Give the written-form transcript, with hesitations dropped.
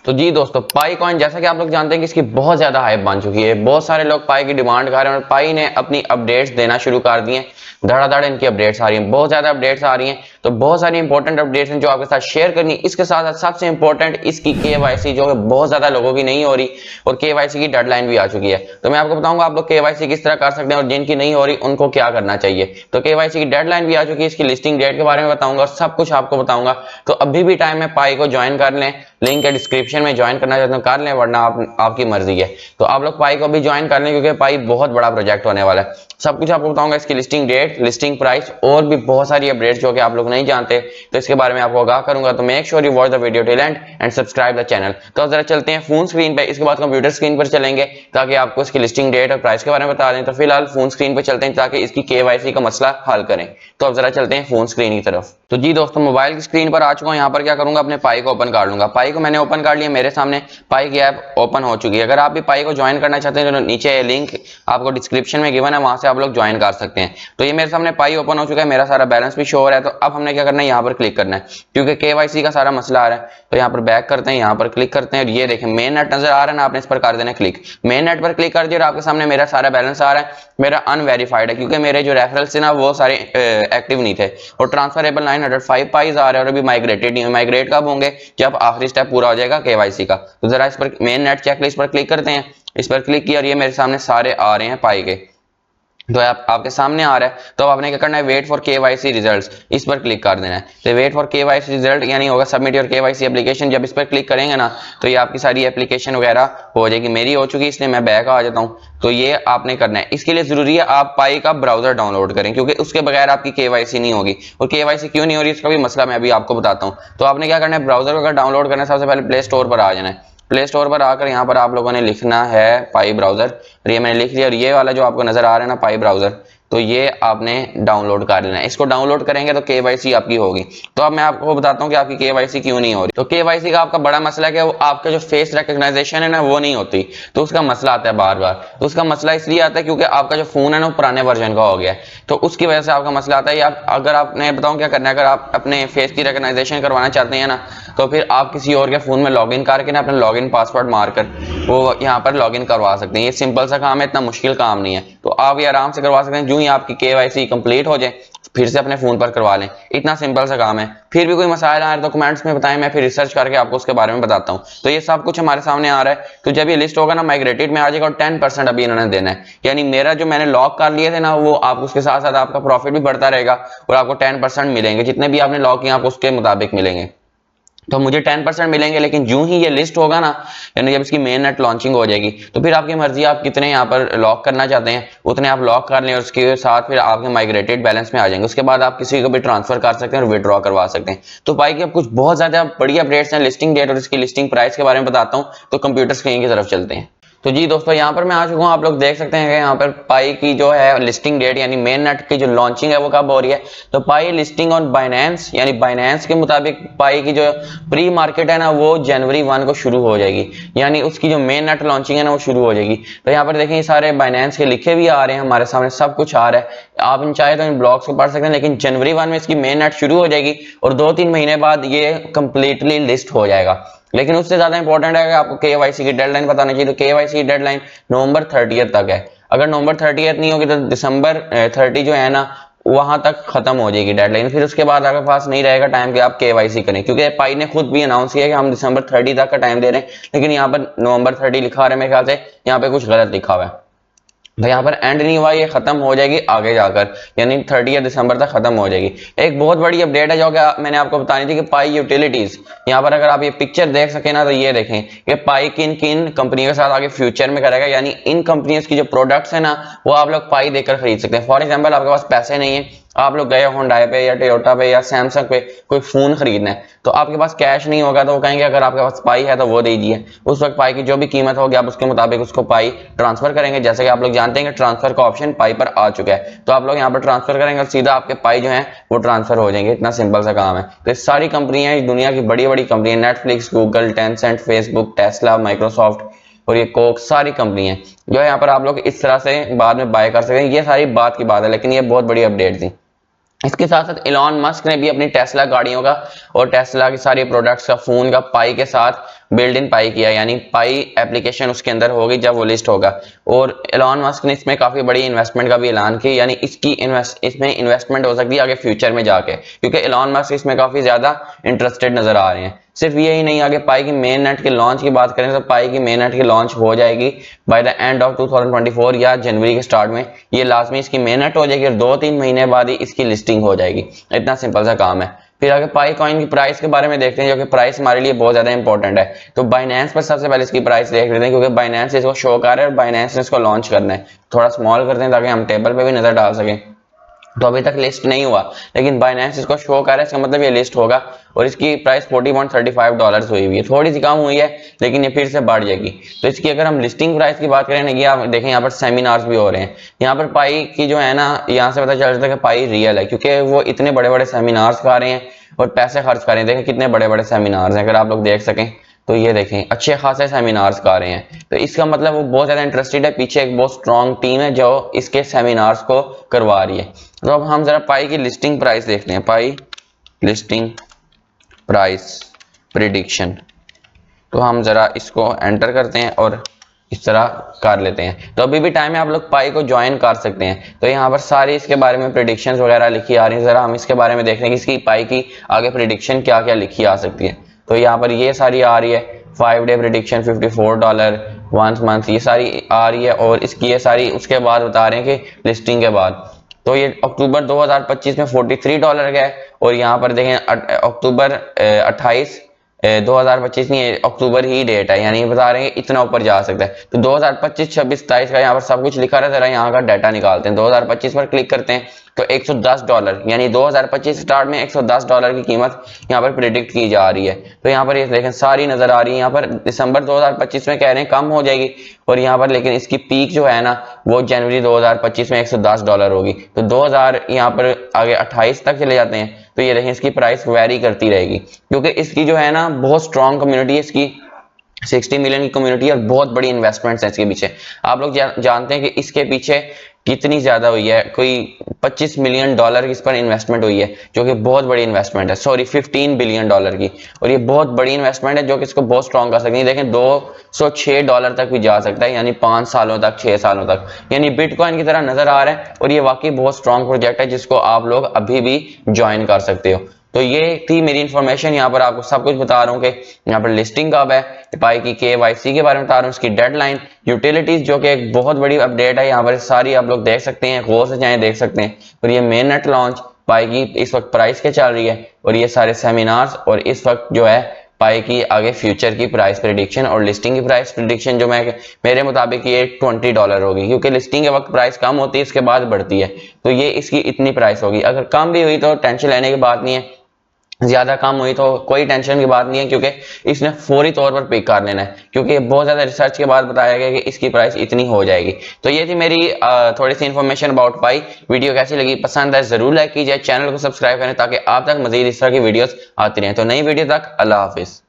तो जी दोस्तों, पाई कॉइन जैसा कि आप लोग जानते हैं कि इसकी बहुत ज्यादा हाइप बन चुकी है। बहुत सारे लोग पाई की डिमांड कर रहे हैं और पाई ने अपनी अपडेट्स देना शुरू कर दिए। धड़ाधड़ इनकी अपडेट्स आ रही हैं, बहुत ज्यादा अपडेट्स आ रही हैं। तो बहुत सारी इंपॉर्टेंट अपडेट्स हैं जो आपके साथ शेयर करनी है। इसके साथ साथ सबसे इंपॉर्टेंट इसकी केवाईसी जो है बहुत ज्यादा लोगों की नहीं हो रही और केवाईसी की डेडलाइन भी आ चुकी है। तो मैं आपको बताऊंगा आप लोग केवाईसी किस तरह कर सकते हैं और जिनकी नहीं हो रही उनको क्या करना चाहिए। तो केवाईसी की डेडलाइन भी आ चुकी है, इसकी लिस्टिंग डेट के बारे में बताऊंगा और सब कुछ आपको बताऊंगा। तो अभी भी टाइम है, पाई को ज्वाइन कर लें। लिंक है डिस्क्रिप्शन में, ज्वाइन करना चाहते हो कर लें, वरना आपकी मर्जी है। तो आप लोग पाई को भी ज्वाइन कर लें क्योंकि पाई बहुत बड़ा प्रोजेक्ट होने वाला है। सब कुछ आपको बताऊंगा, इसकी लिस्टिंग डेट, लिस्टिंग प्राइस और भी बहुत सारी अपडेट्स जो कि आप लोग नहीं जानते, तो इसके बारे में आपको आगाह करूंगा। तो make sure you watch the video till and and subscribe the channel. तो जरा चलते हैं फोन स्क्रीन पे, इसके बाद कंप्यूटर स्क्रीन पर चलेंगे ताकि आपको इसकी लिस्टिंग डेट और प्राइस के बारे में बता दें। तो फिलहाल फोन स्क्रीन पर चलते हैं ताकि इसकी केवाईसी का मसला हल करें। तो अब जरा चलते हैं फोन स्क्रीन की तरफ। तो जी दोस्तों, मोबाइल की स्क्रीन पर आ चुका हूं। यहाँ पर क्या करूंगा, अपने पाई को ओपन कर लूंगा। पाई को मैंने ओपन कर लिया, मेरे सामने पाई की ऐप ओपन हो चुकी है। अगर आप भी पाई को ज्वाइन करना चाहते हैं तो नीचे लिंक आपको डिस्क्रिप्शन में गिवन है, वहां से आप लोग ज्वाइन कर सकते हैं। तो ये मेरे सामने पाई ओपन हो चुका है, मेरा सारा बैलेंस भी शो हो रहा है। तो अब हमने क्या करना है, यहाँ पर क्लिक करना है क्योंकि केवाईसी का सारा मसला आ रहा है। तो यहाँ पर बैक करते हैं, यहाँ पर क्लिक करते हैं और ये देखें मेन नेट नजर आ रहा है ना, आपने इस पर कर देना क्लिक। मेन नेट पर क्लिक कर दिया और आपके सामने मेरा सारा बैलेंस आ रहा है। मेरा अनवेरीफाइड है क्योंकि मेरे जो रेफरल्स थे ना वो सारे एक्टिव नहीं थे और ट्रांसफरेबल 905 पाइज आ रहे हैं और अभी माइग्रेटेड नहीं है। माइग्रेट कब होंगे, जब आखिरी स्टेप पूरा हो जाएगा केवाईसी का। तो जरा इस पर मेन नेट चेकलिस्ट पर क्लिक करते हैं। इस पर क्लिक किया और ये मेरे सामने सारे आ रहे हैं पाई के। तो आपके सामने आ रहा है। तो आपने क्या करना है, वेट फॉर केवाईसी रिजल्ट्स, इस पर क्लिक कर देना है। तो वेट फॉर केवाईसी रिजल्ट यानी होगा सबमिट योर केवाईसी एप्लीकेशन। जब इस पर क्लिक करेंगे ना तो ये आपकी सारी एप्लीकेशन वगैरह हो जाएगी। मेरी हो चुकी है इसलिए मैं बैक आ जाता हूँ। तो ये आपने करना है। इसके लिए जरूरी है आप पाई का ब्राउजर डाउनलोड करें क्योंकि उसके बगैर आपकी केवाईसी नहीं होगी। और केवाईसी क्यों नहीं हो रही इसका भी मसला मैं अभी आपको बताता हूँ। तो आपने क्या करना है, ब्राउजर को अगर डाउनलोड करना है सबसे पहले प्ले स्टोर पर आ जाना है। प्ले स्टोर पर आकर यहाँ पर आप लोगों ने लिखना है पाई ब्राउजर। और ये मैंने लिख लिया और ये वाला जो आपको नजर आ रहा है ना पाई ब्राउजर, तो ये आपने डाउनलोड कर लेना है। इसको डाउनलोड करेंगे तो केवाईसी आपकी होगी। तो अब मैं आपको बताता हूँ कि आपकी केवाईसी क्यों नहीं हो रही। तो केवाईसी का आपका बड़ा मसला है कि वो आपका जो फेस रिकॉग्नाइजेशन है ना वो नहीं होती। तो उसका मसला आता है बार बार। तो उसका मसला इसलिए आता है क्योंकि आपका जो फोन है ना वो पुराने वर्जन का हो गया है। तो उसकी वजह से आपका मसला आता है। या अगर आपने बताऊँ क्या करना है, अगर आप अपने फेस की रिकॉग्नाइजेशन करवाना चाहते हैं ना तो फिर आप किसी और के फोन में लॉग इन करके ना अपना लॉग इन पासवर्ड मारकर वो यहाँ पर लॉग इन करवा सकते हैं। ये सिंपल सा काम है, इतना मुश्किल काम नहीं है। तो आप ये आराम से करवा सकते हैं। जो ही आपकी केवाईसी कंप्लीट हो जाए फिर से अपने फोन पर करवा लें, इतना सिंपल सा काम है। फिर भी कोई मसाइल आ रहा है तो कमेंट्स में बताएं, मैं फिर रिसर्च करके आपको उसके बारे में बताता हूं। तो ये सब कुछ हमारे सामने आ रहा है। तो जब ये लिस्ट होगा ना माइग्रेटेड में आ जाएगा और 10% अभी इन्होंने देना है। यानी मेरा जो मैंने लॉक कर लिए थे ना वो आप उसके साथ साथ आपका प्रॉफिट भी बढ़ता रहेगा और आपको 10% मिलेंगे। जितने भी आपने लॉक किए आपको उसके मुताबिक मिलेंगे। तो मुझे 10% मिलेंगे, लेकिन जो ही ये लिस्ट होगा ना यानी जब इसकी मेन नेट लॉन्चिंग हो जाएगी तो फिर आपकी मर्जी आप कितने यहाँ पर लॉक करना चाहते हैं उतने आप लॉक कर लें और उसके साथ फिर आपके माइग्रेटेड बैलेंस में आ जाएंगे। उसके बाद आप किसी को भी ट्रांसफर कर सकते हैं और विड्रॉ करवा सकते हैं। तो पाई की अब कुछ बहुत ज्यादा बड़ी अपडेट्स हैं। लिस्टिंग डेट और इसकी लिस्टिंग प्राइस के बारे में बताता हूँ। तो कंप्यूटर स्क्रीन की तरफ चलते हैं। तो जी दोस्तों, यहाँ पर मैं आ चुका हूँ। आप लोग देख सकते हैं कि यहाँ पर पाई की जो है लिस्टिंग डेट यानी मेन नेट की जो लॉन्चिंग है वो कब हो रही है। तो पाई लिस्टिंग ऑन बाइनेंस यानी बाइनेंस के मुताबिक पाई की जो प्री मार्केट है ना वो जनवरी 1 को शुरू हो जाएगी। यानी उसकी जो मेन नेट लॉन्चिंग है ना वो शुरू हो जाएगी। तो यहाँ पर देखें ये सारे बाइनेंस के लिखे भी आ रहे हैं, हमारे सामने सब कुछ आ रहा है। आप इन चाहे तो इन ब्लॉग्स को पढ़ सकते हैं, लेकिन जनवरी 1 में इसकी मेन नेट शुरू हो जाएगी और 2-3 महीने बाद ये कंप्लीटली लिस्ट हो जाएगा। लेकिन उससे ज्यादा इंपॉर्टेंट है कि आपको केवाईसी की डेडलाइन बताना चाहिए। तो केवाईसी की डेडलाइन नवंबर 30 तक है। अगर नवंबर 30 नहीं होगी तो दिसंबर 30 जो है ना वहां तक खत्म हो जाएगी डेडलाइन। फिर उसके बाद आपके पास नहीं रहेगा टाइम कि आप केवाईसी करें, क्योंकि पाई ने खुद भी अनाउंस किया कि हम दिसंबर 30 तक का टाइम दे रहे हैं, लेकिन यहाँ पर नवंबर 30 लिखा रहा है। मेरे ख्याल से यहाँ पे कुछ गलत लिखा हुआ है। तो यहाँ पर एंड नहीं हुआ, ये खत्म हो जाएगी आगे जाकर, यानी 30 दिसंबर तक खत्म हो जाएगी। एक बहुत बड़ी अपडेट है जो कि मैंने आपको बतानी थी कि पाई यूटिलिटीज। यहाँ पर अगर आप ये पिक्चर देख सके ना तो ये देखें कि पाई किन किन कंपनियों के साथ आगे फ्यूचर में करेगा। यानी इन कंपनियों की जो प्रोडक्ट्स है ना वो आप लोग पाई देकर खरीद सकते हैं। फॉर एग्जाम्पल आपके पास पैसे नहीं है, आप लोग गए होंडाई पे या टोयोटा पे या सैमसंग पे कोई फोन खरीदना है, तो आपके पास कैश नहीं होगा तो वो कहेंगे अगर आपके पास पाई है तो वो दीजिए। उस वक्त पाई की जो भी कीमत होगी आप उसके मुताबिक उसको पाई ट्रांसफर करेंगे। जैसे कि आप लोग जानते हैं कि ट्रांसफर का ऑप्शन पाई पर आ चुका है। तो आप लोग यहाँ पर ट्रांसफर करेंगे और सीधा आपके पाई जो है वो ट्रांसफर हो जाएंगे। इतना सिंपल सा काम है। तो सारी कंपनियां, दुनिया की बड़ी बड़ी कंपनियां, Netflix, Google, Tencent, Facebook, Tesla, Microsoft और ये कोक, सारी कंपनियां जो है यहाँ पर आप लोग इस तरह से बाद में बाय कर सकते हैं। ये सारी बात की बात है, लेकिन ये बहुत बड़ी अपडेट थी। इसके साथ साथ इलॉन मस्क ने भी अपनी टेस्ला गाड़ियों का और टेस्ला की सारी प्रोडक्ट्स का फोन का पाई के साथ बिल्ड इन पाई किया, यानी पाई एप्लीकेशन उसके अंदर होगी जब वो लिस्ट होगा। और एलॉन मस्क ने इसमें काफी बड़ी इन्वेस्टमेंट का भी ऐलान किया, यानी इसमें इन्वेस्टमेंट हो सकती है आगे फ्यूचर में जाके, क्योंकि एलॉन मस्क इसमें काफी ज्यादा इंटरेस्टेड नजर आ रहे हैं। सिर्फ यही नहीं, आगे पाई की मेन नेट के लॉन्च की बात करें तो पाई की मेन नेट की लॉन्च हो जाएगी बाय द एंड ऑफ 2024 या जनवरी के स्टार्ट में। ये लाजमी इसकी मेन नेट हो जाएगी और 2-3 महीने बाद ही इसकी लिस्टिंग हो जाएगी। इतना सिंपल सा काम है। फिर आगे पाई कॉइन की प्राइस के बारे में देखते हैं, जो कि प्राइस हमारे लिए बहुत ज्यादा इंपॉर्टेंट है। तो बाइनेंस पर सबसे पहले इसकी प्राइस देख लेते हैं, क्योंकि बाइनेंस इसको शो कर रहा है और बाइनेंस ने इसको लॉन्च करना है। थोड़ा स्मॉल करते हैं ताकि हम टेबल पे भी नजर डाल सकें। तो अभी तक लिस्ट नहीं हुआ, लेकिन बाइनेंस इसको शो कर रहा है, इसका मतलब ये लिस्ट होगा। और इसकी प्राइस $40.35 हुई हुई है, थोड़ी सी कम हुई है लेकिन ये फिर से बढ़ जाएगी। तो इसकी अगर हम लिस्टिंग प्राइस की बात करें ना, ये आप देखें यहाँ पर सेमिनार्स भी हो रहे हैं। यहाँ पर पाई की जो है ना, यहाँ से पता चल जाता है कि पाई रियल है, क्योंकि वो इतने बड़े बड़े सेमिनार्स कर रहे हैं और पैसे खर्च कर रहे हैं। देखें कितने बड़े बड़े सेमिनार्स हैं, अगर आप लोग देख सकें तो ये देखें अच्छे खासे सेमिनार्स कर रहे हैं। तो इसका मतलब वो बहुत ज्यादा इंटरेस्टेड है, पीछे एक बहुत स्ट्रॉन्ग टीम है जो इसके सेमिनार्स को करवा रही है। तो अब हम जरा पाई की लिस्टिंग प्राइस देखते हैं, पाई लिस्टिंग प्राइस प्रिडिक्शन। तो हम जरा इसको एंटर करते हैं और इस तरह कर लेते हैं। तो अभी भी टाइम है, आप लोग पाई को ज्वाइन कर सकते हैं। तो यहाँ पर सारी इसके बारे में प्रिडिक्शंस वगैरह लिखी आ रही है। जरा हम इसके बारे में देखते हैं कि इसकी पाई की आगे प्रिडिक्शन क्या क्या लिखी आ सकती है। तो यहाँ पर ये सारी आ रही है, 5 डे प्रिडिक्शन $54, 1 मंथ, ये सारी आ रही है। और इसकी ये सारी उसके बाद बता रहे हैं कि लिस्टिंग के बाद। तो ये अक्टूबर 2025 में $43 का है। और यहाँ पर देखें अक्टूबर 28 2025 नहीं, अक्टूबर ही डेट है, यानी बता रहे हैं इतना ऊपर जा सकता है। तो 2025, 26, 27 का यहाँ पर सब कुछ लिखा रहता है। जरा यहाँ का डाटा निकालते हैं। 2025 पर क्लिक करते हैं तो $110, यानी 2025 स्टार्ट में $110 की कीमत यहाँ पर प्रिडिक्ट की जा रही है। तो यहाँ पर ये देखें सारी नजर आ रही है। यहाँ पर दिसंबर 2025 में कह रहे हैं कम हो जाएगी, और यहाँ पर लेकिन इसकी पीक जो है ना वो जनवरी 2025 में $110 होगी। तो 2000 यहाँ पर आगे 28 तक चले जाते हैं तो ये देखें इसकी प्राइस वेरी करती रहेगी, क्योंकि इसकी जो है ना बहुत स्ट्रॉन्ग कम्युनिटी है, इसकी 60 मिलियन की कम्युनिटी और बहुत बड़ी इन्वेस्टमेंट्स हैं इसके पीछे। आप लोग जानते हैं कि इसके पीछे कितनी ज्यादा हुई है, कोई $25 मिलियन की इस पर इन्वेस्टमेंट हुई है, जो कि बहुत बड़ी इन्वेस्टमेंट है। सॉरी, $15 बिलियन की। और ये बहुत बड़ी इन्वेस्टमेंट है जो कि इसको बहुत स्ट्रॉन्ग कर सकती है। देखें $206 तक भी जा सकता है, यानी 5 सालों तक, 6 सालों तक, यानी बिटकॉइन की तरह नजर आ रहा है। और ये वाकई बहुत स्ट्रॉन्ग प्रोजेक्ट है जिसको आप लोग अभी भी ज्वाइन कर सकते हो। तो ये थी मेरी इन्फॉर्मेशन। यहाँ पर आपको सब कुछ बता रहा हूँ कि यहाँ पर लिस्टिंग कब है, पाई की KYC के बारे में बता रहा हूँ, इसकी डेडलाइन, यूटिलिटीज जो कि एक बहुत बड़ी अपडेट है, यहाँ पर सारी आप लोग देख सकते हैं, गौर से चाहे देख सकते हैं। और ये मेन नेट लॉन्च, पाई की इस वक्त प्राइस के चल रही है, और ये सारे सेमिनार्स, और इस वक्त जो है पाई की आगे फ्यूचर की प्राइस प्रेडिक्शन और लिस्टिंग की प्राइस प्रेडिक्शन जो मेरे मुताबिक ये $20 होगी, क्योंकि लिस्टिंग के वक्त प्राइस कम होती है, इसके बाद बढ़ती है। तो ये इसकी इतनी प्राइस होगी। अगर कम भी हुई तो टेंशन लेने की बात नहीं है, ज्यादा कम हुई तो कोई टेंशन की बात नहीं है, क्योंकि इसने फौरी तौर पर पिक कर लेना है, क्योंकि बहुत ज्यादा रिसर्च के बाद बताया गया कि इसकी प्राइस इतनी हो जाएगी। तो ये थी मेरी थोड़ी सी इन्फॉर्मेशन अबाउट पाई। वीडियो कैसी लगी, पसंद है जरूर लाइक कीजिए, चैनल को सब्सक्राइब करें ताकि आप तक मजीद इस तरह की वीडियोस आती रहें। तो नई वीडियो तक अल्लाह हाफिज।